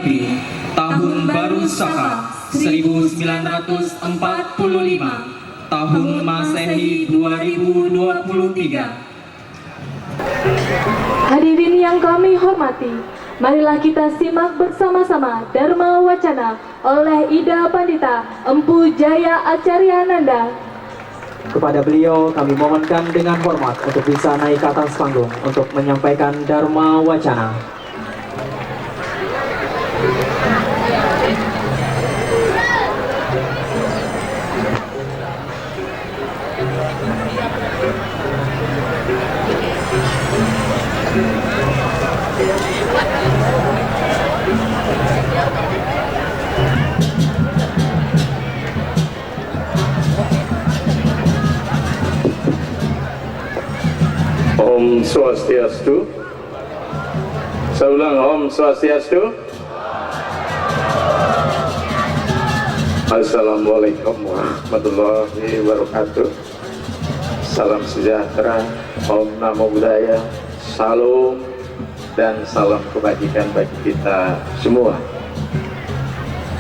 Fitri, Tahun Baru Saka 1945, Tahun Masehi 2023. Hadirin yang kami hormati, marilah kita simak bersama-sama Dharma Wacana oleh Ida Pandita Empu Jaya Acaryananda. Kepada beliau kami mohonkan dengan hormat untuk bisa naik ke atas panggung untuk menyampaikan Dharma Wacana. Om Swastiastu. Saya ulang, Om Swastiastu. Assalamualaikum warahmatullahi wabarakatuh. Salam sejahtera, Om Namo Buddhaya, Salam, dan salam kebajikan bagi kita semua.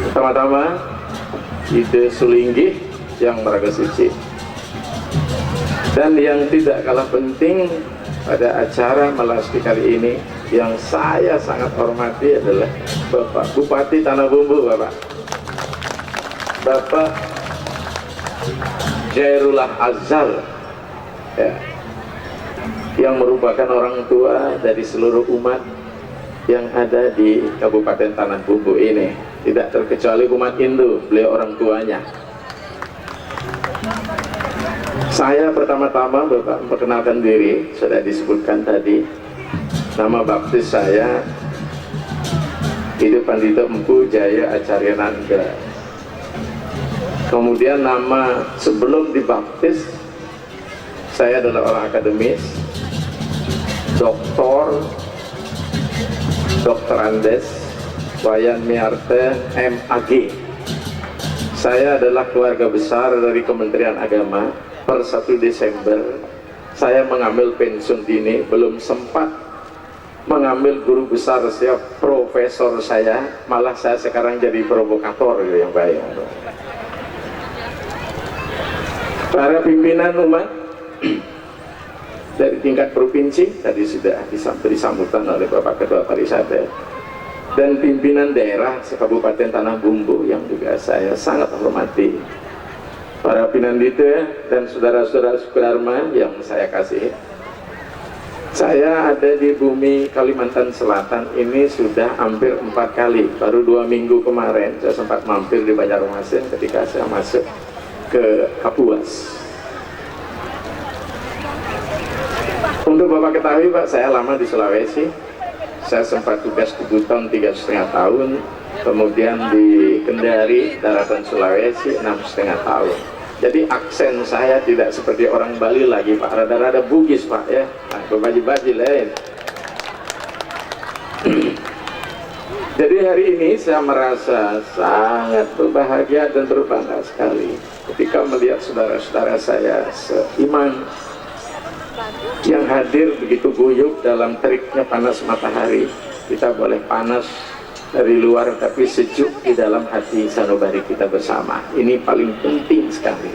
Pertama-tama, ide sulinggih yang meraga suci. Dan yang tidak kalah penting pada acara melasti kali ini yang saya sangat hormati adalah Bapak Bupati Tanah Bumbu, Bapak Jairullah Azhar, ya, yang merupakan orang tua dari seluruh umat yang ada di Kabupaten Tanah Bumbu ini, tidak terkecuali umat Hindu, beliau orang tuanya. Saya pertama-tama Bapak memperkenalkan diri, sudah disebutkan tadi. Nama baptis saya Ida Pandita Empu Jaya Acaryananda. Kemudian nama sebelum dibaptis, saya adalah orang akademis, Dr. Andes Wayan Miarte MAG. Saya adalah keluarga besar dari Kementerian Agama. Per 1 Desember saya mengambil pensiun dini, belum sempat mengambil guru besar setiap profesor saya, malah saya sekarang jadi provokator yang baik. Para pimpinan umat dari tingkat provinsi tadi sudah diberi sambutan oleh Bapak Ketua Pariwisata, dan pimpinan daerah Kabupaten Tanah Bumbu yang juga saya sangat hormati, para pinandita dan saudara-saudara Sukadharma yang saya kasih. Saya ada di bumi Kalimantan Selatan ini sudah hampir 4 kali. Baru 2 minggu kemarin saya sempat mampir di Banjarmasin ketika saya masuk ke Kapuas. Untuk Bapak ketahui Pak, saya lama di Sulawesi. Saya sempat tugas di Buton 3,5 tahun, kemudian di Kendari, daratan Sulawesi 6,5 tahun. Jadi aksen saya tidak seperti orang Bali lagi Pak, rada-rada Bugis Pak ya, nah, bebaji-baji lain. Jadi hari ini saya merasa sangat berbahagia dan berbangga sekali ketika melihat saudara-saudara saya seiman yang hadir begitu guyup dalam teriknya panas matahari. Kita boleh panas dari luar tapi sejuk di dalam hati sanubari kita bersama. Ini paling penting sekali.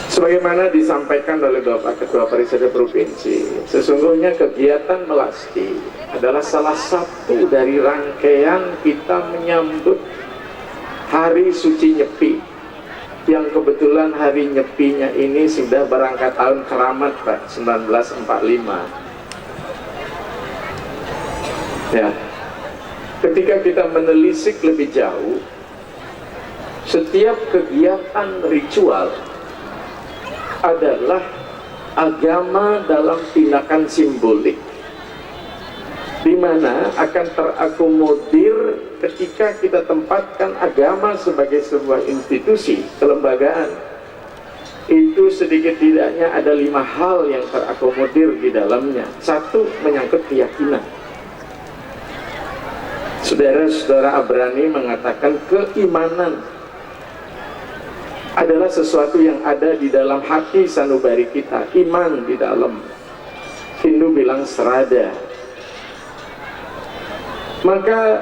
Sebagaimana disampaikan oleh Bapak Ketua Pariwisata Provinsi, sesungguhnya kegiatan melasti adalah salah satu dari rangkaian kita menyambut Hari Suci Nyepi, yang kebetulan hari Nyepinya ini sudah berangkat tahun Keramat Pak, 1945 ya. Ketika kita menelisik lebih jauh, setiap kegiatan ritual adalah agama dalam tindakan simbolik, di mana akan terakomodir ketika kita tempatkan agama sebagai sebuah institusi kelembagaan. Itu sedikit tidaknya ada 5 hal yang terakomodir di dalamnya. 1, menyangkut keyakinan. Saudara-saudara Abrani mengatakan keimanan adalah sesuatu yang ada di dalam hati sanubari kita, iman di dalam. Hindu bilang serada. Maka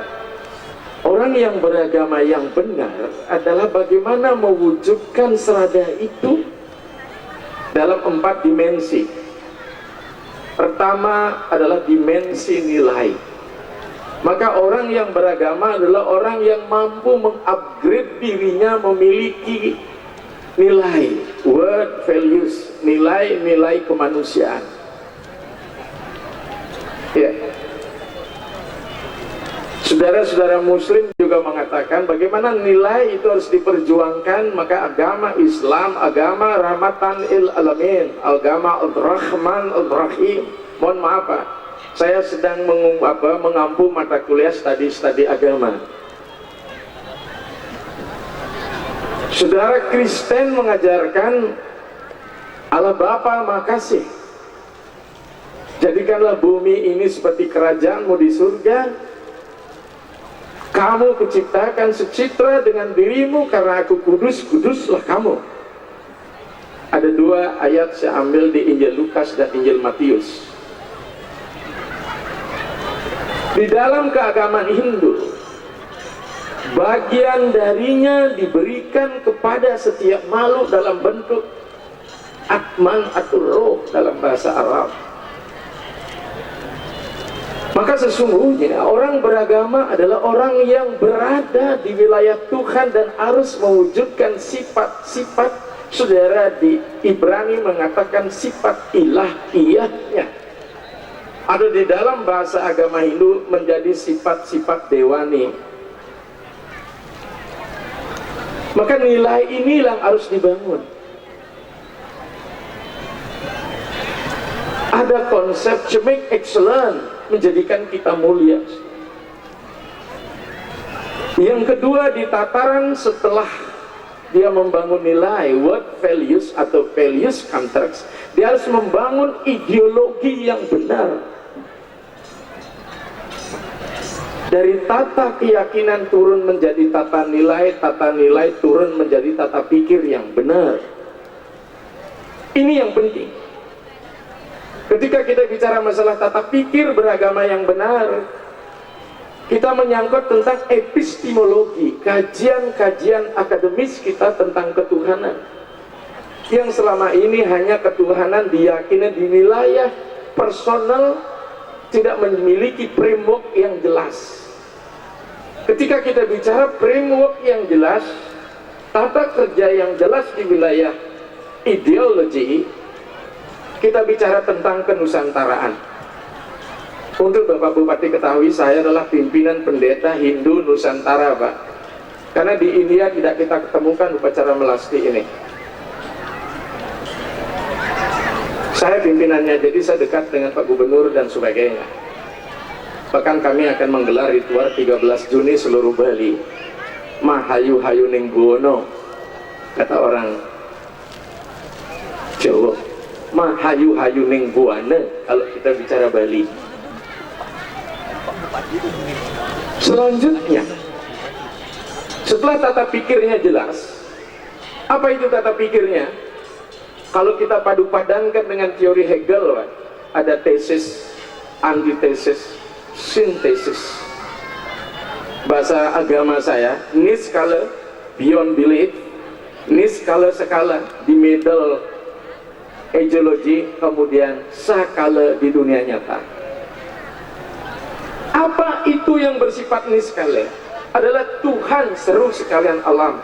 Orang yang beragama yang benar adalah bagaimana mewujudkan serada itu dalam 4 dimensi. Pertama adalah dimensi nilai. Maka orang yang beragama adalah orang yang mampu mengupgrade dirinya memiliki nilai, word values, nilai-nilai kemanusiaan. Ya. Saudara-saudara muslim juga mengatakan bagaimana nilai itu harus diperjuangkan, maka agama Islam, agama rahmatan lil alamin, agama ar-Rahman ar-Rahim. Mohon maaf Pak, saya sedang mengampu mata kuliah studi agama. Saudara Kristen mengajarkan Allah Bapa makasih, jadikanlah bumi ini seperti kerajaanmu di surga. Kamu kuciptakan secitra dengan dirimu karena aku kudus, kuduslah kamu. Ada 2 ayat saya ambil di Injil Lukas dan Injil Matius. Di dalam keagamaan Hindu, bagian darinya diberikan kepada setiap makhluk dalam bentuk atman atau roh dalam bahasa Arab. Maka sesungguhnya orang beragama adalah orang yang berada di wilayah Tuhan dan harus mewujudkan sifat-sifat, saudara, di Ibrani mengatakan sifat ilahiyahnya. Ada di dalam bahasa agama Hindu menjadi sifat-sifat dewani. Maka nilai inilah yang harus dibangun. Ada konsep to make excellent, menjadikan kita mulia. Yang kedua, di tataran setelah dia membangun nilai, word values atau values contracts, dia harus membangun ideologi yang benar. Dari tata keyakinan turun menjadi tata nilai turun menjadi tata pikir yang benar. Ini yang penting. Ketika kita bicara masalah tata pikir beragama yang benar, kita menyangkut tentang epistemologi, kajian-kajian akademis kita tentang ketuhanan, yang selama ini hanya ketuhanan diyakini di wilayah personal, tidak memiliki framework yang jelas. Ketika kita bicara framework yang jelas, tata kerja yang jelas di wilayah ideologi, kita bicara tentang kenusantaraan. Untuk Bapak Bupati ketahui, saya adalah pimpinan pendeta Hindu Nusantara, Pak. Karena di India tidak kita ketemukan upacara melasti ini. Saya pimpinannya, jadi saya dekat dengan Pak Gubernur dan sebagainya. Bahkan kami akan menggelar ritual 13 Juni seluruh Bali. Mahayu-hayu ning buwono, kata orang Jawa. Mahayu-hayu ning buane kalau kita bicara Bali. Selanjutnya, setelah tata pikirnya jelas, apa itu tata pikirnya? Kalau kita padu padankan dengan teori Hegel, ada tesis, antitesis, sintesis. Bahasa agama saya, niskala beyond belief, niskala skala di middle ideologi, kemudian sakala di dunia nyata. Apa itu yang bersifat niskala? Adalah Tuhan seru sekalian alam.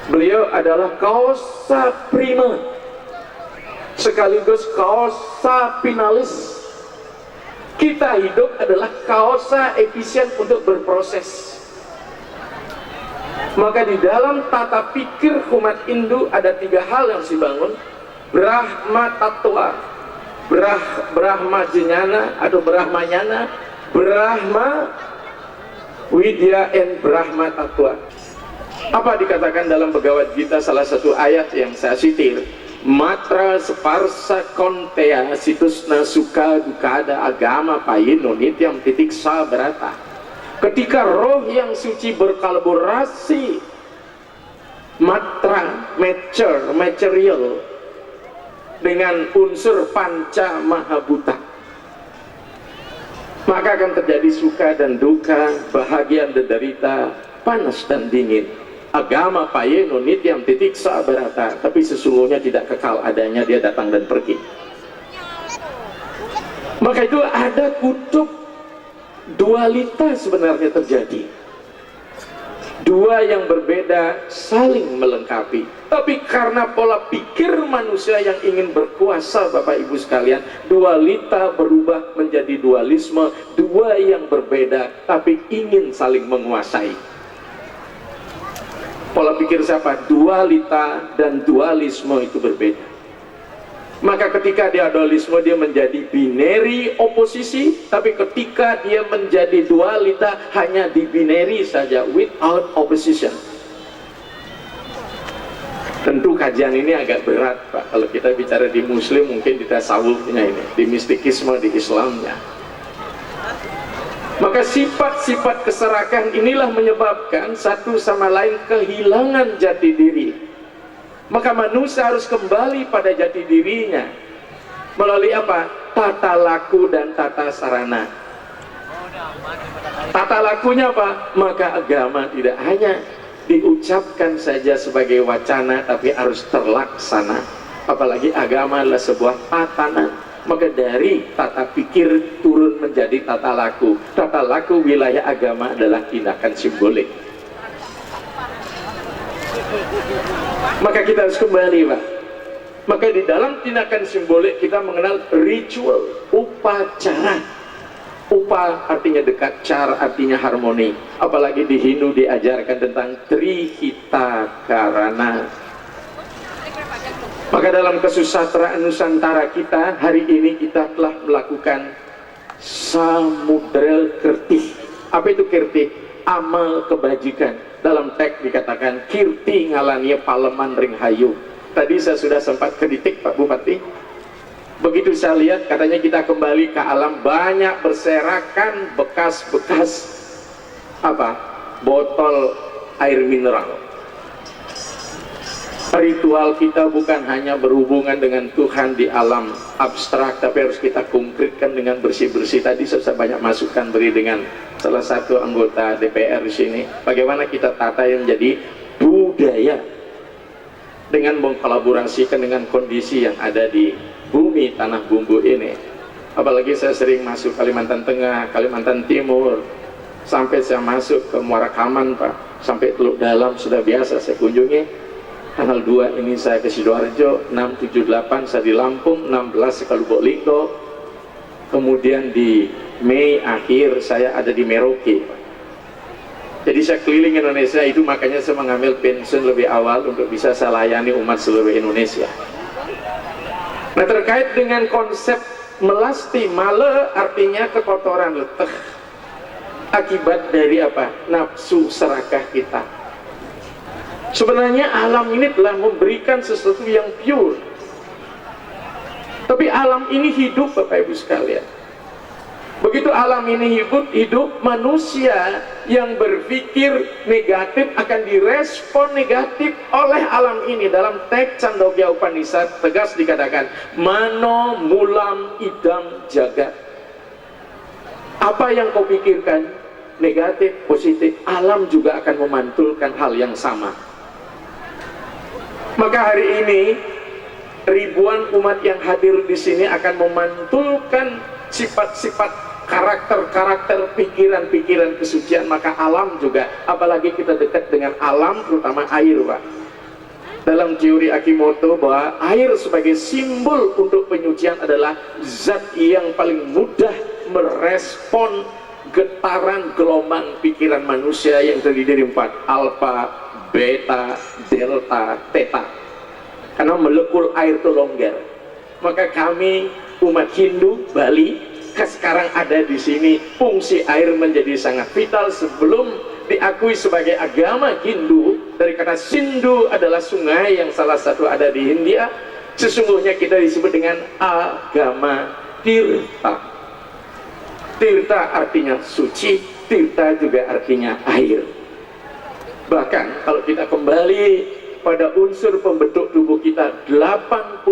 Beliau adalah causa prima sekaligus causa finalis. Kita hidup adalah causa efisien untuk berproses. Maka di dalam tata pikir umat Hindu ada 3 hal yang harus dibangun. Brahma Tattva, Brahma Jnana atau Brahmanyana, Brahma Widya, and Brahma Tattva. Apa dikatakan dalam Bhagavad Gita, salah satu ayat yang saya sitir? Matra separsa kontea situsna suka dukada agama payino nityam titik sabrata. Ketika roh yang suci berkolaborasi, matra, material, dengan unsur panca mahabhuta, maka akan terjadi suka dan duka, bahagia dan derita, panas dan dingin. Agama payeno nityam titiksa berata, tapi sesungguhnya tidak kekal adanya, dia datang dan pergi. Maka itu ada kutub dualitas sebenarnya terjadi. Dua yang berbeda saling melengkapi. Tapi karena pola pikir manusia yang ingin berkuasa, Bapak Ibu sekalian, dualita berubah menjadi dualisme. Dua yang berbeda tapi ingin saling menguasai. Pola pikir siapa? Dualita dan dualisme itu berbeda. Maka ketika dia dualisme, dia menjadi binary oposisi. Tapi ketika dia menjadi dualita, hanya di binary saja, without opposition. Tentu kajian ini agak berat, Pak. Kalau kita bicara di Muslim, mungkin di tasawufnya ini, di mistikisme, di Islamnya. Maka sifat-sifat keserakan inilah menyebabkan satu sama lain kehilangan jati diri. Maka manusia harus kembali pada jati dirinya melalui apa? Tata laku dan tata sarana. Tata lakunya apa? Maka agama tidak hanya diucapkan saja sebagai wacana, tapi harus terlaksana. Apalagi agama adalah sebuah tatanan. Maka dari tata pikir turun menjadi tata laku. Tata laku wilayah agama adalah tindakan simbolik. Maka kita harus kembali, Pak. Maka di dalam tindakan simbolik kita mengenal ritual, upacara. Upa artinya dekat, cara artinya harmoni. Apalagi di Hindu diajarkan tentang Trihita Karana. Maka dalam kesusastraan Nusantara kita hari ini kita telah melakukan samudra kirti. Apa itu kirti? Amal kebajikan. Dalam teks dikatakan kirti ngalania paleman ring hayu. Tadi saya sudah sempat kritik Pak Bupati. Begitu saya lihat katanya kita kembali ke alam, banyak berserakan bekas-bekas apa? Botol air mineral. Ritual kita bukan hanya berhubungan dengan Tuhan di alam abstrak, tapi harus kita konkretkan dengan bersih-bersih. Tadi saya banyak masukan beri dengan salah satu anggota DPR di sini. Bagaimana kita tata yang menjadi budaya dengan mengkolaborasikan dengan kondisi yang ada di bumi tanah bumbu ini. Apalagi saya sering masuk Kalimantan Tengah, Kalimantan Timur, sampai saya masuk ke Muara Kaman, Pak, sampai Teluk Dalam sudah biasa saya kunjungi. Tanggal 2 ini saya ke Sidoarjo, 6, 7, 8 saya di Lampung, 16 ke Lubuk Linggo. Kemudian di Mei akhir saya ada di Merauke. Jadi saya keliling Indonesia, itu makanya saya mengambil pensiun lebih awal untuk bisa saya layani umat seluruh Indonesia. Nah, terkait dengan konsep melasti, male artinya kekotoran, leteh. Akibat dari apa? Nafsu serakah kita. Sebenarnya alam ini telah memberikan sesuatu yang pure. Tapi alam ini hidup, Bapak Ibu sekalian. Begitu alam ini hidup, manusia yang berpikir negatif akan direspon negatif oleh alam ini. Dalam teks Chandogya Upanishad tegas dikatakan, mano mulam idam jagat. Apa yang kau pikirkan, negatif, positif, alam juga akan memantulkan hal yang sama. Maka hari ini ribuan umat yang hadir di sini akan memantulkan sifat-sifat, karakter-karakter, pikiran-pikiran kesucian. Maka alam juga, apalagi kita dekat dengan alam, terutama air, Pak. Dalam teori Akimoto bahwa air sebagai simbol untuk penyucian adalah zat yang paling mudah merespon getaran gelombang pikiran manusia yang terdiri dari 4, alfa, beta, delta, theta. Karena molekul air itu longgar. Maka kami umat Hindu Bali sekarang ada di sini, fungsi air menjadi sangat vital. Sebelum diakui sebagai agama Hindu, dari kata Sindhu adalah sungai yang salah satu ada di India, sesungguhnya kita disebut dengan agama Tirta. Tirta artinya suci, Tirta juga artinya air. Bahkan kalau kita kembali pada unsur pembentuk tubuh kita, 80%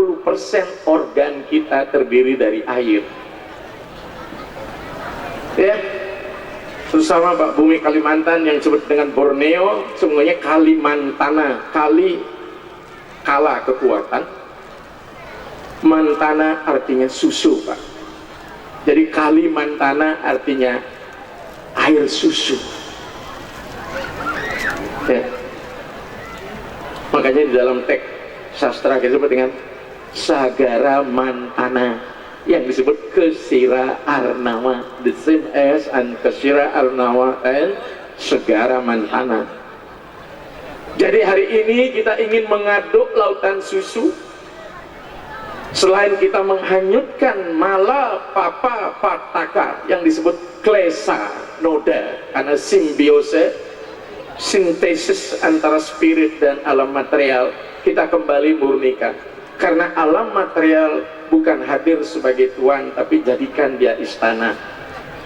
organ kita terdiri dari air. Ya, terutama Pak bumi Kalimantan yang disebut dengan Borneo, semuanya Kalimantana. Kali kala kekuatan, Mantana artinya susu, Pak. Jadi Kalimantana artinya air susu. Ya. Makanya di dalam teks sastra disebut dengan Sagara Mantana, yang disebut Kesira Arnawa, the same as and Kesira Arnawa and Segara Mantana. Jadi hari ini kita ingin mengaduk lautan susu. Selain kita menghanyutkan mala papa pataka yang disebut klesa noda, karena simbiose, sintesis antara spirit dan alam material, kita kembali murnikan. Karena alam material bukan hadir sebagai tuan, tapi jadikan dia istana.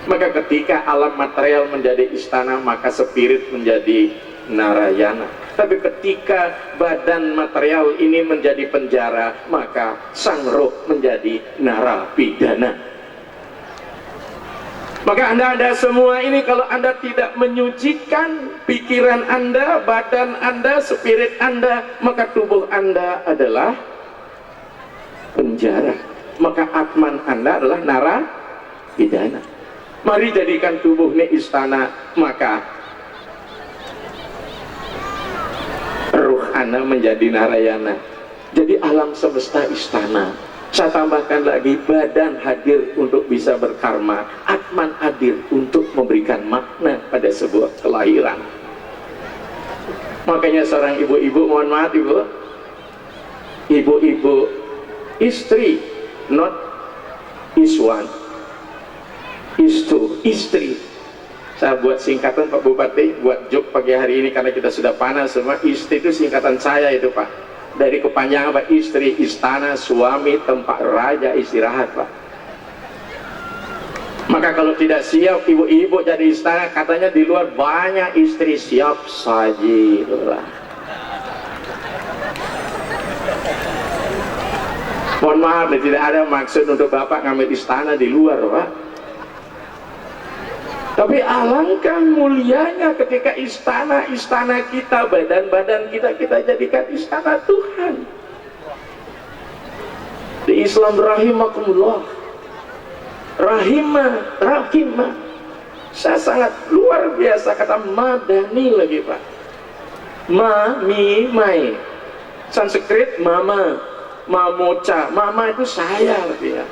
Maka ketika alam material menjadi istana, maka spirit menjadi Narayana. Tapi ketika badan material ini menjadi penjara, maka sang roh menjadi narapidana. Maka anda semua ini, kalau anda tidak menyucikan pikiran anda, badan anda, spirit anda, maka tubuh anda adalah penjara. Maka atman anda adalah narapidana. Mari jadikan tubuh ini istana, maka ruh anda menjadi Narayana. Jadi alam semesta istana. Saya tambahkan lagi, badan hadir untuk bisa berkarma, atman hadir untuk memberikan makna pada sebuah kelahiran. Makanya seorang ibu-ibu, mohon maaf ibu-ibu istri, not iswan, istu, istri. Saya buat singkatan Pak Bupati, buat joke pagi hari ini karena kita sudah panas semua. Istri itu singkatan saya itu Pak. Dari kepanjangan Pak, istri, istana, suami, tempat raja istirahat Pak. Maka kalau tidak siap ibu-ibu jadi istana, katanya di luar banyak istri siap saji lah. Mohon maaf, tidak ada maksud untuk Bapak ngambil istana di luar Pak. Tapi alangkah mulianya ketika istana kita, badan-badan kita jadikan istana Tuhan. Di Islam rahimakumullah, rahimah. Saya sangat luar biasa kata madani lagi Pak. Mai. Sanskrit mama, mamoca, mama itu saya lebih ya.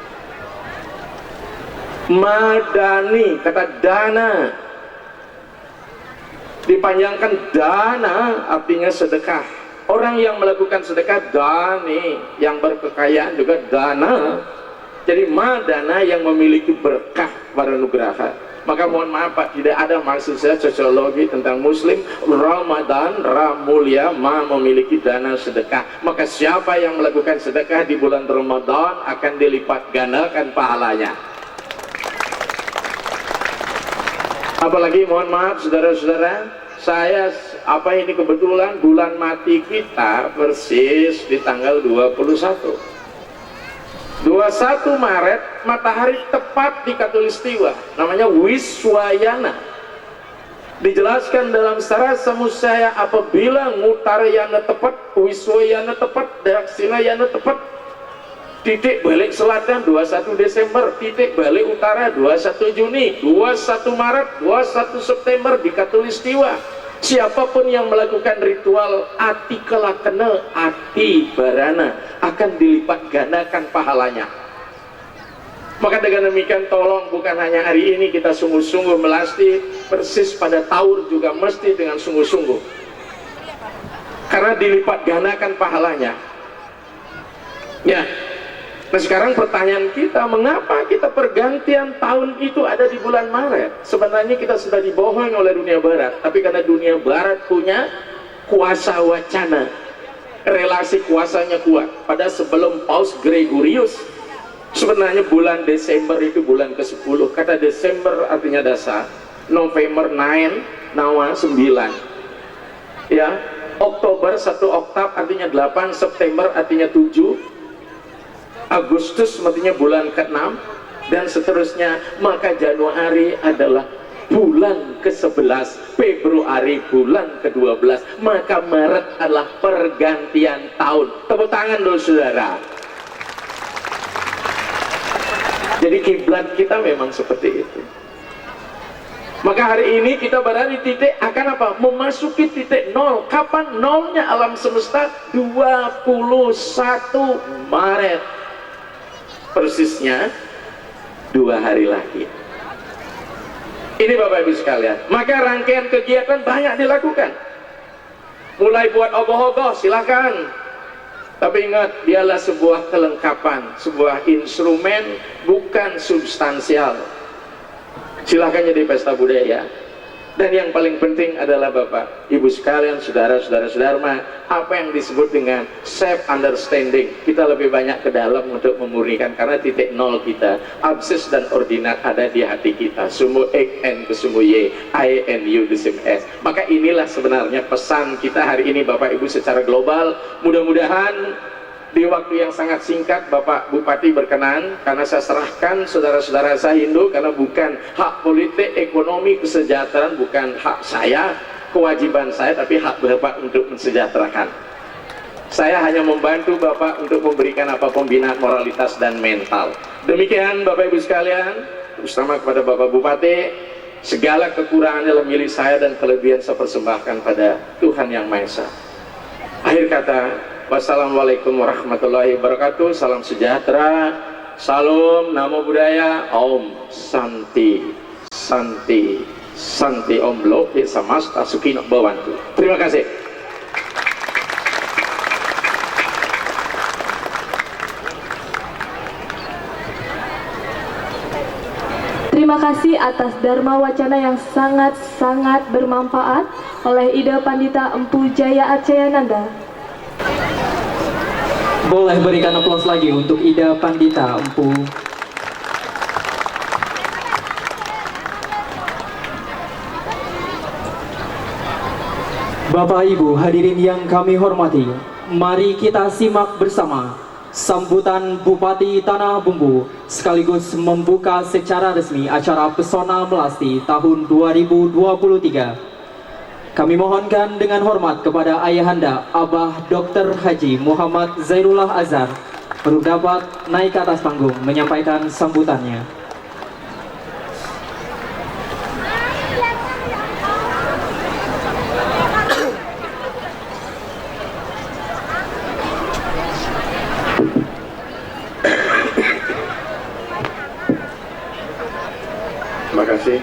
Madani, kata dana, dipanjangkan dana artinya sedekah. Orang yang melakukan sedekah dani, yang berkekayaan juga dana. Jadi madana yang memiliki berkah pada nugraha. Maka mohon maaf Pak, tidak ada maksud saya sosiologi tentang muslim. Ramadan, Ramulya, ma memiliki dana sedekah. Maka siapa yang melakukan sedekah di bulan Ramadan akan dilipat gandakan pahalanya. Apalagi mohon maaf saudara-saudara, saya ini kebetulan bulan mati kita persis di tanggal 21 Maret, matahari tepat di Katulistiwa, namanya Wiswayana. Dijelaskan dalam Sarasa Musaya, apabila Ngutarayana tepat, Wiswayana tepat, Daksinayana tepat, titik balik selatan 21 Desember, titik balik utara 21 Juni, 21 Maret, 21 September di Katulistiwa. Siapapun yang melakukan ritual ati kelakena, ati barana, akan dilipat gandakan pahalanya. Maka dengan demikian tolong bukan hanya hari ini kita sungguh-sungguh melasti, persis pada tahun juga mesti dengan sungguh-sungguh. Karena dilipat gandakan pahalanya. Ya. Nah sekarang pertanyaan kita, mengapa kita pergantian tahun itu ada di bulan Maret? Sebenarnya kita sudah dibohong oleh dunia barat, tapi karena dunia barat punya kuasa wacana, relasi kuasanya kuat. Pada sebelum Paus Gregorius, sebenarnya bulan Desember itu bulan ke-10. Kata Desember artinya dasar, November 9, Nawa 9. Ya, Oktober 1 oktav artinya 8, September artinya 7, Agustus artinya bulan ke-6, dan seterusnya, maka Januari adalah bulan ke-11, Februari bulan ke-12, maka Maret adalah pergantian tahun. Tepuk tangan dulu saudara. Jadi kiblat kita memang seperti itu. Maka hari ini kita berada di titik akan apa? Memasuki titik nol. Kapan nolnya alam semesta? 21 Maret. Persisnya 2 hari lagi. Ini Bapak Ibu sekalian. Maka rangkaian kegiatan banyak dilakukan. Mulai buat ogoh-ogoh, silakan. Tapi ingat, dialah sebuah kelengkapan, sebuah instrumen, bukan substansial. Silahkan jadi pesta budaya. Dan yang paling penting adalah Bapak, Ibu sekalian, saudara-saudara Dharma, apa yang disebut dengan self understanding. Kita lebih banyak ke dalam untuk memurnikan, karena titik nol kita, abses dan ordinat ada di hati kita. Sumu ek n ke sumu y, I and you the same s. Maka inilah sebenarnya pesan kita hari ini Bapak Ibu secara global. Mudah-mudahan di waktu yang sangat singkat Bapak Bupati berkenan, karena saya serahkan saudara-saudara saya Hindu, karena bukan hak politik, ekonomi, kesejahteraan bukan hak saya, kewajiban saya, tapi hak Bapak untuk mensejahterakan. Saya hanya membantu Bapak untuk memberikan apa pembinaan moralitas dan mental. Demikian Bapak Ibu sekalian, bersama kepada Bapak Bupati, segala kekurangan dalam milik saya dan kelebihan saya persembahkan pada Tuhan Yang Maha Esa. Akhir kata, wassalamualaikum warahmatullahi wabarakatuh. Salam sejahtera, salam, namo buddhaya, om santi, santi, santi, om loke samasta sukino bhavantu. Terima kasih. Terima kasih atas Dharma Wacana yang sangat-sangat bermanfaat oleh Ida Pandita Empu Jaya Acayananda. Boleh berikan aplaus lagi untuk Ida Pandita Empu. Bapak Ibu hadirin yang kami hormati, mari kita simak bersama sambutan Bupati Tanah Bumbu sekaligus membuka secara resmi acara Pesona Melasti tahun 2023. Kami mohonkan dengan hormat kepada Ayahanda Abah Dr. Haji Muhammad Zairullah Azhar untuk dapat naik ke atas panggung menyampaikan sambutannya. Terima kasih.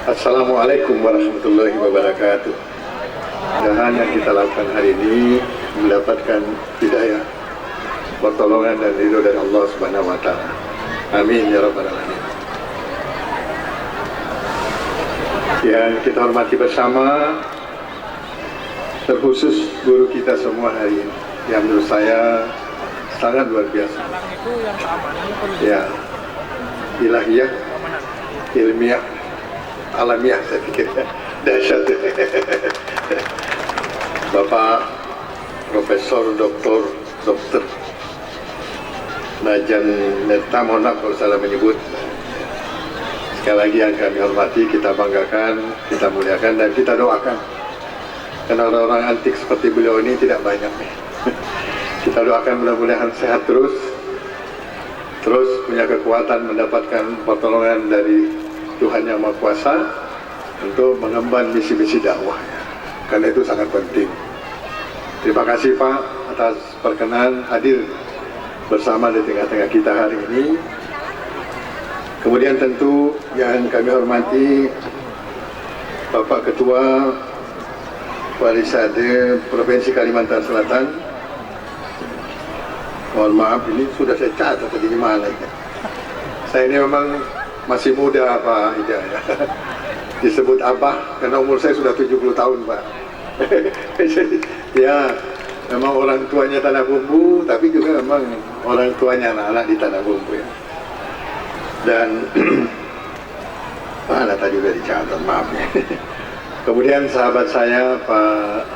Assalamualaikum warahmatullahi wabarakatuh. Mudah-mudahan yang kita lakukan hari ini mendapatkan hidayah, pertolongan dan ridho dari Allah Subhanahu wa taala. Amin ya rabbal alamin. Yang kita hormati bersama, terkhusus guru kita semua hari ini, yang menurut saya sangat luar biasa. Ya, ilahiyah, ilmiah, alamiah, saya pikir dahsyat. Bapak Profesor Dokter Najan Neta, mohon maaf kalau salah menyebut. Sekali lagi yang kami hormati, kita banggakan, kita muliakan, dan kita doakan, karena orang-orang antik seperti beliau ini tidak banyak. Kita doakan mudah-mudahan sehat terus punya kekuatan, mendapatkan pertolongan dari Tuhan Yang Maha Kuasa untuk mengemban misi-misi dakwahnya, karena itu sangat penting. Terima kasih Pak atas perkenan hadir bersama di tengah-tengah kita hari ini. Kemudian tentu yang kami hormati Bapak Ketua Walisade Provinsi Kalimantan Selatan. Mohon maaf, ini sudah saya catat tadi gimana ya. Saya ini memang masih muda Pak Ida ya. Disebut Abah karena umur saya sudah 70 tahun Pak. Jadi ya memang orang tuanya Tanah Bumbu, tapi juga memang orang tuanya anak-anak di Tanah Bumbu ya. Dan mana tadi udah dicatat, maaf ya. Kemudian sahabat saya Pak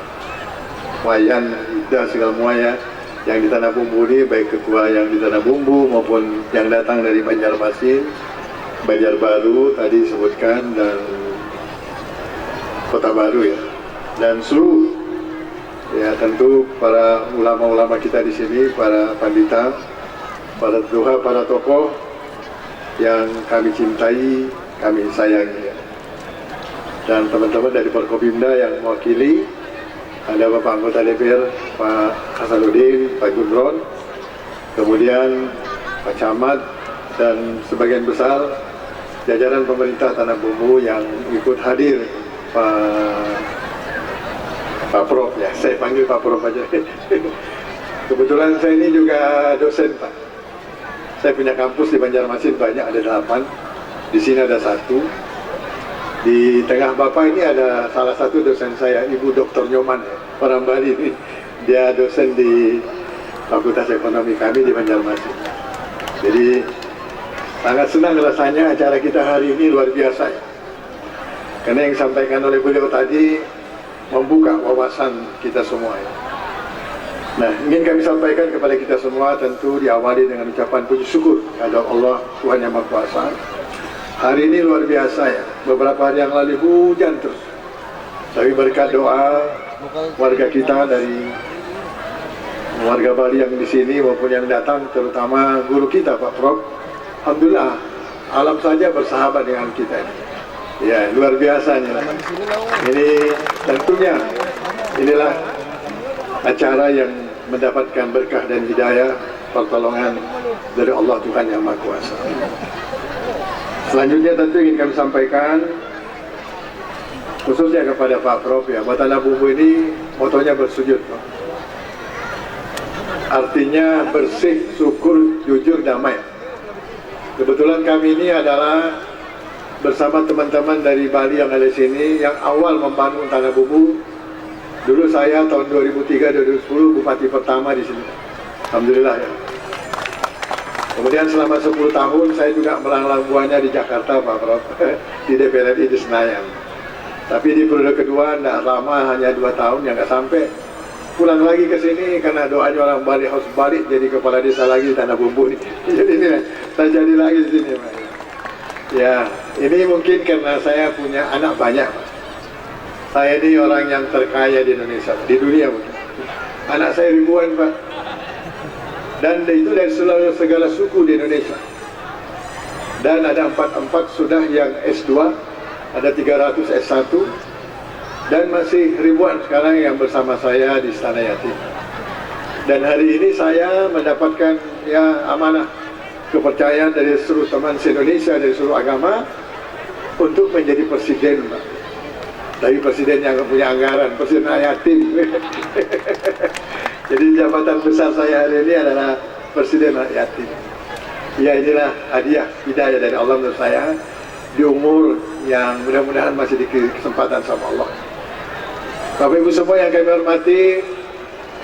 Wayan Ida Sigalmuaya, yang di Tanah Bumbu ini, baik ketua yang di Tanah Bumbu maupun yang datang dari Banjarmasin, Banjarbaru tadi disebutkan, dan Kota Baru ya, dan seluruh ya tentu para ulama-ulama kita di sini, para pandita, para duha, para tokoh yang kami cintai, kami sayangi ya. Dan teman-teman dari Forkopimda yang mewakili, ada Bapak Anggota DPR, Pak Hasanuddin, Pak Gundron, kemudian Pak Camat, dan sebagian besar jajaran pemerintah Tanah Bumbu yang ikut hadir, Pak Prof ya, saya panggil Pak Prof aja. Kebetulan saya ini juga dosen Pak. Saya punya kampus di Banjarmasin banyak, ada 8. Di sini ada 1. Di tengah Bapak ini ada salah satu dosen saya, Ibu Dr. Nyoman, orang Bali ini. Dia dosen di Fakultas Ekonomi kami di Banjarmasin. Jadi sangat senang rasanya acara kita hari ini luar biasa ya. Karena yang disampaikan oleh beliau tadi membuka wawasan kita semua ya. Nah, ingin kami sampaikan kepada kita semua, tentu diawali dengan ucapan puji syukur kepada Allah Tuhan Yang Maha Kuasa. Hari ini luar biasa ya, beberapa hari yang lalu hujan terus. Tapi berkat doa warga kita dari warga Bali yang di sini maupun yang datang, terutama guru kita Pak Prof, alhamdulillah alam saja bersahabat dengan kita ini. Ya, luar biasa nih. Ini tentunya inilah acara yang mendapatkan berkah dan hidayah pertolongan dari Allah Tuhan Yang Maha Kuasa. Selanjutnya tentu ingin kami sampaikan khususnya kepada Pak Prof ya, buat Tanah Bumbu ini motonya bersujud. Artinya bersih, syukur, jujur, damai. Kebetulan kami ini adalah bersama teman-teman dari Bali yang ada di sini yang awal membangun Tanah Bumbu. Dulu saya tahun 2003-2010 bupati pertama di sini. Alhamdulillah ya. Kemudian selama 10 tahun saya juga melanglang buahnya di Jakarta Pak Prof, di DPR RI di Senayan. Tapi di periode kedua tidak lama, hanya 2 tahun yang nggak sampai. Pulang lagi ke sini karena doanya orang Bali harus balik jadi kepala desa lagi di Tanah Bumbu ini. Jadi ini terjadi lagi di sini Pak. Ya, ini mungkin karena saya punya anak banyak Pak. Saya ini orang yang terkaya di Indonesia, di dunia mungkin. Anak saya ribuan Pak. Dan itu dari segala suku di Indonesia. Dan ada 44 sudah yang S2, ada 300 S1, dan masih ribuan sekarang yang bersama saya di Istana Yatim. Dan hari ini saya mendapatkan ya amanah kepercayaan dari seluruh teman se-Indonesia, dari seluruh agama, untuk menjadi presiden Pak. Tapi presiden yang punya anggaran, presiden yatim. Jadi jabatan besar saya hari ini adalah presiden yatim. Ya, inilah hadiah hidayah dari Allah menurut saya di umur yang mudah-mudahan masih diberi kesempatan sama Allah. Bapak Ibu semua yang kami hormati,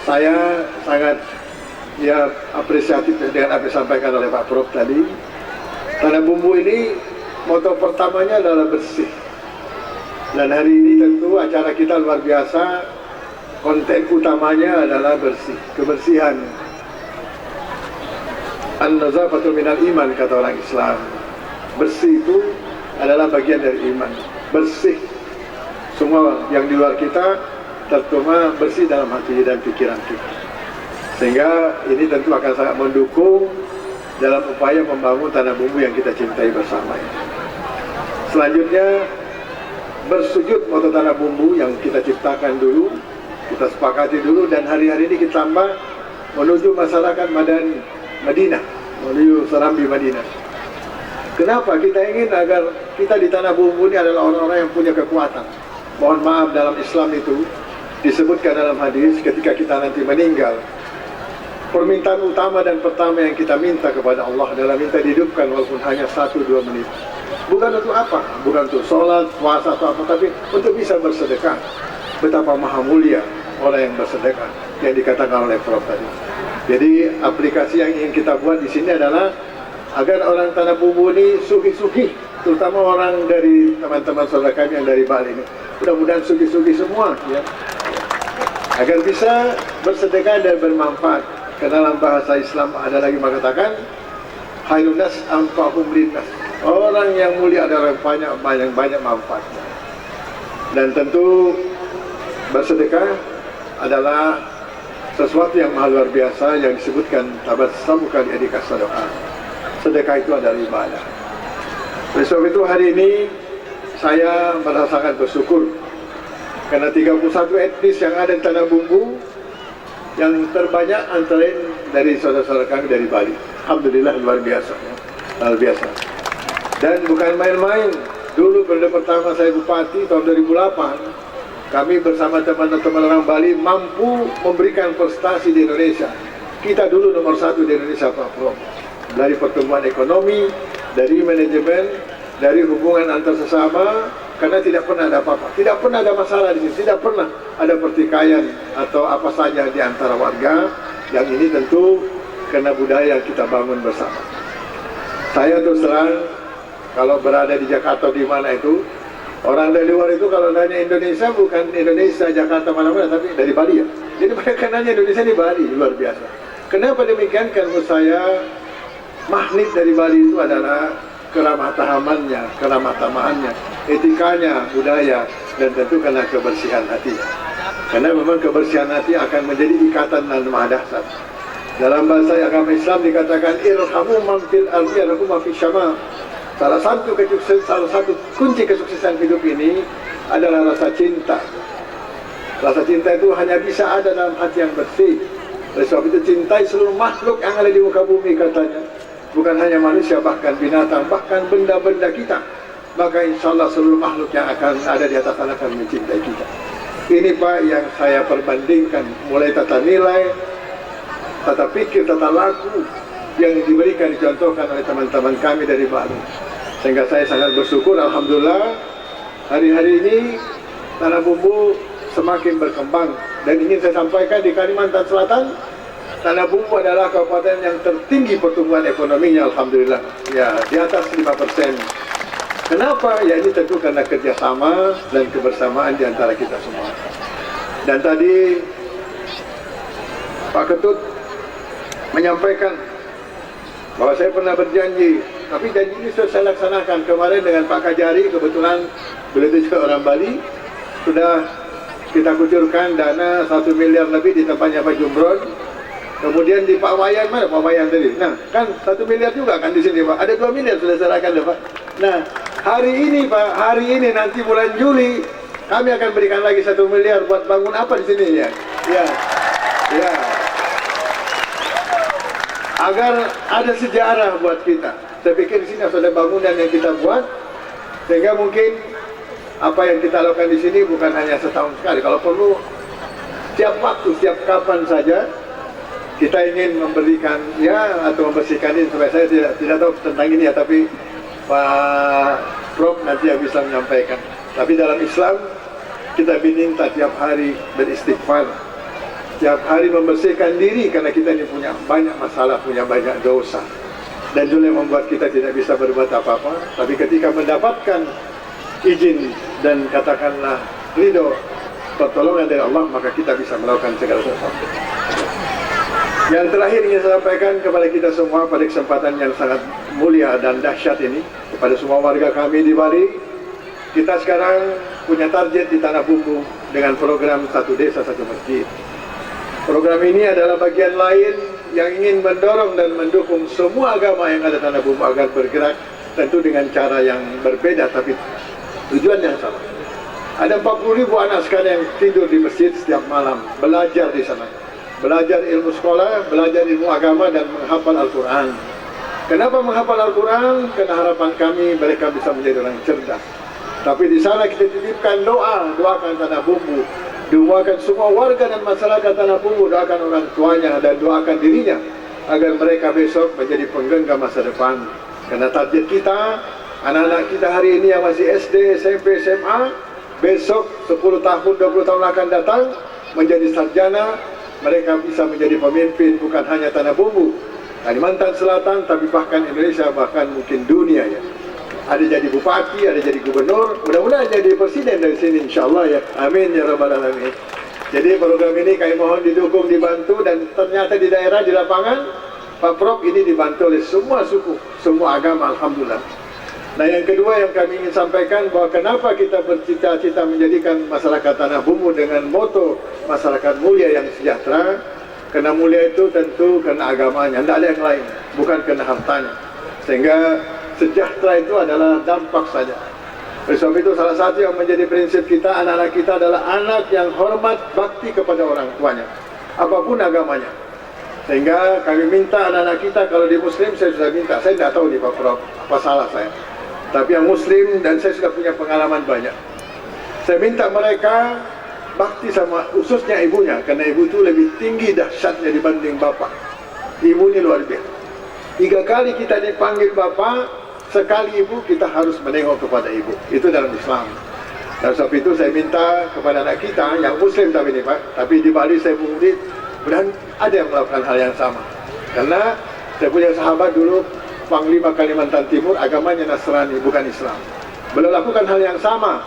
saya sangat ya apresiatif dengan apa yang disampaikan oleh Pak Prof tadi. Tanah Bumbu ini moto pertamanya adalah bersih. Dan hari ini tentu acara kita luar biasa, konten utamanya adalah bersih, kebersihan. An-nazafatul minal iman, kata orang Islam. Bersih itu adalah bagian dari iman. Bersih semua yang di luar kita, terutama bersih dalam hati dan pikiran kita. Sehingga ini tentu akan sangat mendukung dalam upaya membangun Tanah Bumbu yang kita cintai bersama. Selanjutnya, bersujud moto Tanah Bumbu yang kita ciptakan dulu, kita sepakati dulu, dan hari-hari ini kita tambah menuju masyarakat Madinah, menuju Serambi Madinah. Kenapa? Kita ingin agar kita di Tanah Bumbu ini adalah orang-orang yang punya kekuatan. Mohon maaf, dalam Islam itu disebutkan dalam hadis ketika kita nanti meninggal, permintaan utama dan pertama yang kita minta kepada Allah adalah minta dihidupkan walaupun hanya 1-2 menit. Bukan untuk apa? Bukan untuk sholat, puasa atau apa, tapi untuk bisa bersedekah. Betapa maha mulia orang yang bersedekah yang dikatakan oleh Prof tadi. Jadi aplikasi yang ingin kita buat di sini adalah agar orang Tanah Bumbu ini sugih-sugih, terutama orang dari teman-teman saudara kami yang dari Bali ini. Mudah-mudahan sugih-sugih semua ya. Agar bisa bersedekah dan bermanfaat. Karena dalam bahasa Islam ada lagi mengatakan khairun nas anfa'uhum linnas. Orang yang mulia adalah banyak manfaatnya. Dan tentu bersedekah adalah sesuatu yang mahal luar biasa yang disebutkan tabassamuka li adika sadaqah. Sedekah itu adalah ibadah. Oleh sebab itu hari ini saya merasa sangat bersyukur karena 31 etnis yang ada di Tanah Bumbu yang terbanyak antara lain dari saudara-saudara kami dari Bali. Alhamdulillah luar biasa, luar biasa. Dan bukan main-main. Dulu periode pertama saya bupati tahun 2008, kami bersama teman-teman orang Bali mampu memberikan prestasi di Indonesia. Kita dulu nomor 1 di Indonesia Pak Prof. Dari pertumbuhan ekonomi, dari manajemen, dari hubungan antar sesama, karena tidak pernah ada apa-apa, tidak pernah ada masalah di sini, tidak pernah ada pertikaian atau apa saja di antara warga. Yang ini tentu karena budaya yang kita bangun bersama. Saya terus terang, kalau berada di Jakarta di mana itu, orang dari luar itu kalau nanya Indonesia, bukan Indonesia, Jakarta, mana-mana, tapi dari Bali ya. Jadi mereka nanya Indonesia di Bali, luar biasa. Kenapa demikian? Karena saya, magnet dari Bali itu adalah keramah tahamannya, keramah tamahannya, etikanya, budaya, dan tentu karena kebersihan hati. Karena memang kebersihan hati akan menjadi ikatan dan mahadasat. Dalam bahasa agama Islam dikatakan irhamu man fil ardi yarhamu man fis sama. Salah satu kunci kesuksesan hidup ini adalah rasa cinta. Rasa cinta itu hanya bisa ada dalam hati yang bersih. Oleh sebab itu cintai seluruh makhluk yang ada di muka bumi katanya. Bukan hanya manusia, bahkan binatang, bahkan benda-benda kita. Maka insya Allah seluruh makhluk yang akan ada di atas sana akan mencintai kita. Ini Pak yang saya perbandingkan, mulai tata nilai, tata pikir, tata laku yang diberikan, dicontohkan oleh teman-teman kami dari Bali. Sehingga saya sangat bersyukur, Alhamdulillah, hari-hari ini Tanah Bumbu semakin berkembang. Dan ingin saya sampaikan di Kalimantan Selatan, Tanah Bumbu adalah kabupaten yang tertinggi pertumbuhan ekonominya, Alhamdulillah. Ya, di atas 5%. Kenapa? Ya ini tentu karena kerjasama dan kebersamaan di antara kita semua. Dan tadi Pak Ketut menyampaikan bahwa saya pernah berjanji, tapi janji ini sudah saya laksanakan. Kemarin dengan Pak Kajari, kebetulan beliau itu juga orang Bali, sudah kita kucurkan dana 1 miliar lebih di tempatnya Pak Jumron. Kemudian di Pak Wayan, mana Pak Wayan tadi? Nah, kan 1 miliar juga kan di sini Pak. Ada 2 miliar sudah serahkan ya Pak. Nah, hari ini Pak, hari ini nanti bulan Juli kami akan berikan lagi 1 miliar buat bangun apa di sini ya? Ya. Agar ada sejarah buat kita. Saya pikir di sini harus ada bangunan yang kita buat sehingga mungkin apa yang kita lakukan di sini bukan hanya setahun sekali. Kalau perlu setiap waktu, setiap kapan saja kita ingin memberikan ya atau membersihkan ini. Supaya saya tidak tahu tentang ini ya, tapi Pak Prof nanti yang bisa menyampaikan. Tapi dalam Islam kita diminta tiap hari beristighfar, tiap hari membersihkan diri karena kita ini punya banyak masalah, punya banyak dosa, dan juga membuat kita tidak bisa berbuat apa-apa. Tapi ketika mendapatkan izin dan katakanlah ridho pertolongan dari Allah, maka kita bisa melakukan segala sesuatu. Yang terakhir ingin saya sampaikan kepada kita semua pada kesempatan yang sangat mulia dan dahsyat ini, kepada semua warga kami di Bali, kita sekarang punya target di Tanah Bumbu dengan program Satu Desa Satu Masjid. Program ini adalah bagian lain yang ingin mendorong dan mendukung semua agama yang ada di Tanah Bumbu agar bergerak, tentu dengan cara yang berbeda tapi tujuan yang sama. Ada 40.000 anak sekarang yang tidur di masjid setiap malam, belajar di sana. Belajar ilmu sekolah, belajar ilmu agama dan menghafal Al-Quran. Kenapa menghafal Al-Quran? Karena harapan kami mereka bisa menjadi orang cerdas. Tapi di sana kita titipkan doa, doakan Tanah Bumbu, doakan semua warga dan masyarakat Tanah Bumbu, doakan orang tuanya dan doakan dirinya agar mereka besok menjadi penggenggam masa depan. Karena target kita, anak-anak kita hari ini yang masih SD, SMP, SMA, besok 10 tahun, 20 tahun akan datang menjadi sarjana. Mereka bisa menjadi pemimpin bukan hanya Tanah Bumbu, Kalimantan Selatan, tapi bahkan Indonesia, bahkan mungkin dunia ya. Ada jadi bupati, ada jadi gubernur, mudah-mudahan jadi presiden dari sini insya Allah ya. Amin ya rabbal alamin. Jadi program ini kami mohon didukung, dibantu, dan ternyata di daerah, di lapangan, Pak Prof ini dibantu oleh semua suku, semua agama, alhamdulillah. Nah, yang kedua yang kami ingin sampaikan bahwa kenapa kita bercita-cita menjadikan masyarakat Tanah Bumbu dengan moto masyarakat mulia yang sejahtera. Karena mulia itu tentu karena agamanya, tidak ada yang lain, bukan karena hartanya. Sehingga sejahtera itu adalah dampak saja. Oleh sebab itu salah satu yang menjadi prinsip kita, anak-anak kita adalah anak yang hormat bakti kepada orang tuanya, apapun agamanya. Sehingga kami minta anak-anak kita, kalau di Muslim saya sudah minta, saya tidak tahu nih Pak Prof, apa salah saya. Tapi yang Muslim, dan saya sudah punya pengalaman banyak, saya minta mereka bakti sama khususnya ibunya, karena ibu itu lebih tinggi dahsyatnya dibanding bapak. Ibu ini luar biasa. 3 kali kita dipanggil bapak, sekali ibu, kita harus menengok kepada ibu. Itu dalam Islam. Dan sebab itu saya minta kepada anak kita yang Muslim tapi ini Pak, tapi di Bali saya murid, dan ada yang melakukan hal yang sama. Karena saya punya sahabat dulu Panglima Kalimantan Timur, agamanya Nasrani, bukan Islam. Beliau lakukan hal yang sama,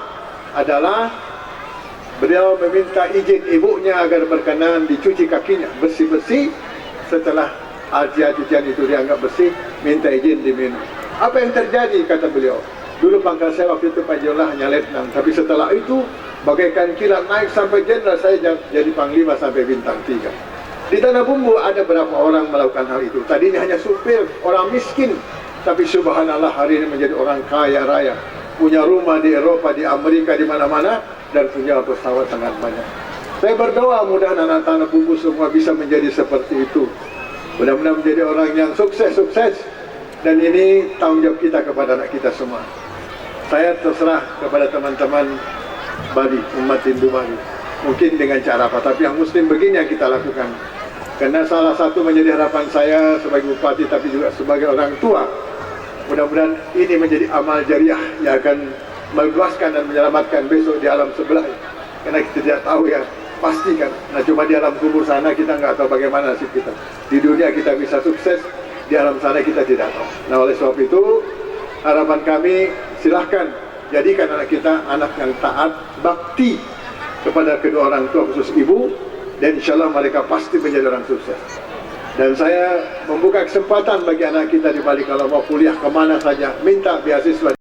adalah beliau meminta izin ibunya agar berkenan dicuci kakinya bersih-bersih. Setelah cucian itu dianggap bersih, minta izin diminum. Apa yang terjadi, kata beliau, dulu pangkat saya waktu itu Pak Jolah hanya letnan, tapi setelah itu bagaikan kilat naik sampai jenderal, saya jadi panglima sampai bintang 3. Di Tanah Bumbu ada berapa orang melakukan hal itu. Tadinya hanya supir, orang miskin, tapi subhanallah hari ini menjadi orang kaya raya, punya rumah di Eropa, di Amerika, di mana-mana, dan punya pesawat sangat banyak. Saya berdoa mudah-mudahan anak Tanah Bumbu semua bisa menjadi seperti itu. Mudah-mudahan menjadi orang yang sukses. Dan ini tanggung jawab kita kepada anak kita semua. Saya terserah kepada teman-teman Bali, umat Hindu Bali, mungkin dengan cara apa, tapi yang Muslim begini yang kita lakukan. Karena salah satu menjadi harapan saya sebagai bupati, tapi juga sebagai orang tua, mudah-mudahan ini menjadi amal jariah yang akan meluaskan dan menyelamatkan besok di alam sebelah. Karena kita tidak tahu ya, pastikan. Nah, cuma di alam kubur sana kita nggak tahu bagaimana nasib kita. Di dunia kita bisa sukses, di alam sana kita tidak tahu. Nah, oleh sebab itu harapan kami, silahkan jadikan anak kita anak yang taat, bakti kepada kedua orang tua, khusus ibu, dan insya Allah mereka pasti menjadi orang sukses. Dan saya membuka kesempatan bagi anak kita di Bali, kalau mau kuliah kemana saja, minta beasiswa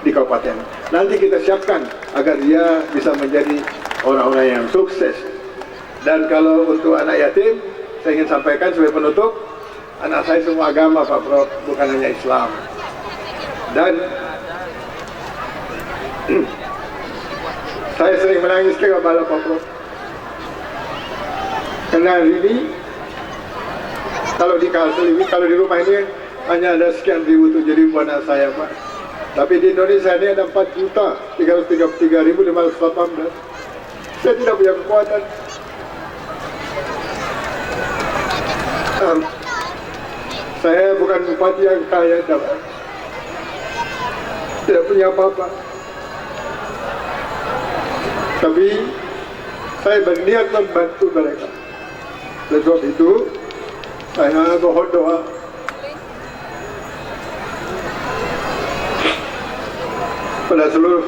di kabupaten. Nanti kita siapkan agar dia bisa menjadi orang-orang yang sukses. Dan kalau untuk anak yatim, saya ingin sampaikan sebagai penutup, anak saya semua agama Pak Prof, bukan hanya Islam. Dan saya sering menangis ke kepala Pak Prof, karena hari ini kalau di Kalsel ini, kalau di rumah ini hanya ada sekian ribu, 7.000 anak saya Pak. Tapi di Indonesia ini ada 4.333.518. Saya tidak punya kekuatan. Saya bukan bupati yang kaya, tidak punya apa-apa. Tapi saya berniat membantu mereka. Oleh sebab itu, saya mohon doa pada seluruh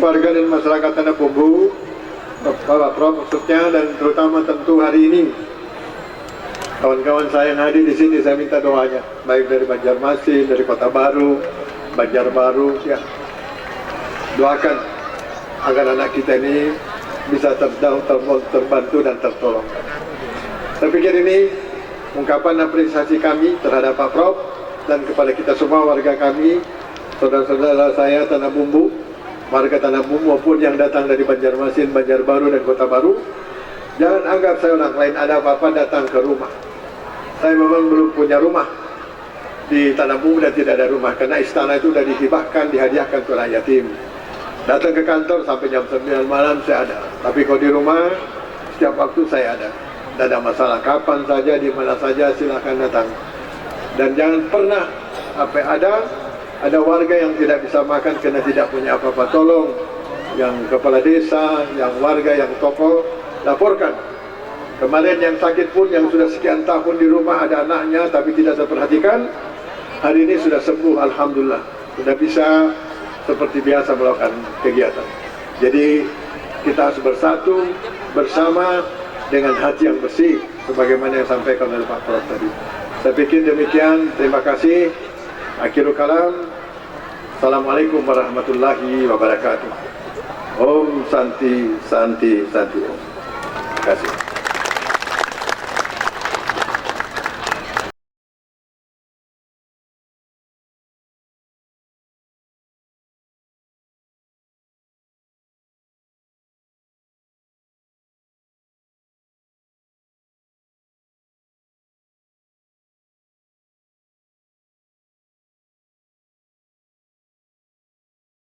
warga dan masyarakat Tanah Bumbu, Bapak Prof maksudnya, dan terutama tentu hari ini kawan-kawan saya yang hadir di sini, saya minta doanya, baik dari Banjarmasin, dari Kota Baru, Banjarbaru, ya, doakan agar anak kita ini bisa terbantu dan tertolong. Saya pikir ini ungkapan apresiasi kami terhadap Pak Prof dan kepada kita semua warga kami, saudara-saudara saya Tanah Bumbu, warga Tanah Bumbu maupun yang datang dari Banjarmasin, Banjarbaru, dan Kota Baru. Jangan anggap saya orang lain, ada apa-apa datang ke rumah. Saya memang belum punya rumah di Tanah Bumbu dan tidak ada rumah, karena istana itu sudah dihibahkan, dihadiahkan ke orang yatim. Datang ke kantor sampai jam 9 malam saya ada, tapi kalau di rumah setiap waktu saya ada. Tidak ada masalah, kapan saja, di mana saja silahkan datang. Dan jangan pernah ada warga yang tidak bisa makan karena tidak punya apa-apa, tolong yang kepala desa, yang warga, yang tokoh, laporkan. Kemarin yang sakit pun, yang sudah sekian tahun di rumah, ada anaknya tapi tidak terperhatikan, hari ini sudah sembuh, alhamdulillah, sudah bisa seperti biasa melakukan kegiatan. Jadi kita harus bersatu bersama dengan hati yang bersih sebagaimana yang sampaikan oleh Pak Prof tadi. Saya pikir demikian. Terima kasih. Akhirul kalam. Assalamualaikum warahmatullahi wabarakatuh. Om Santi Santi Santi Om. Terima kasih.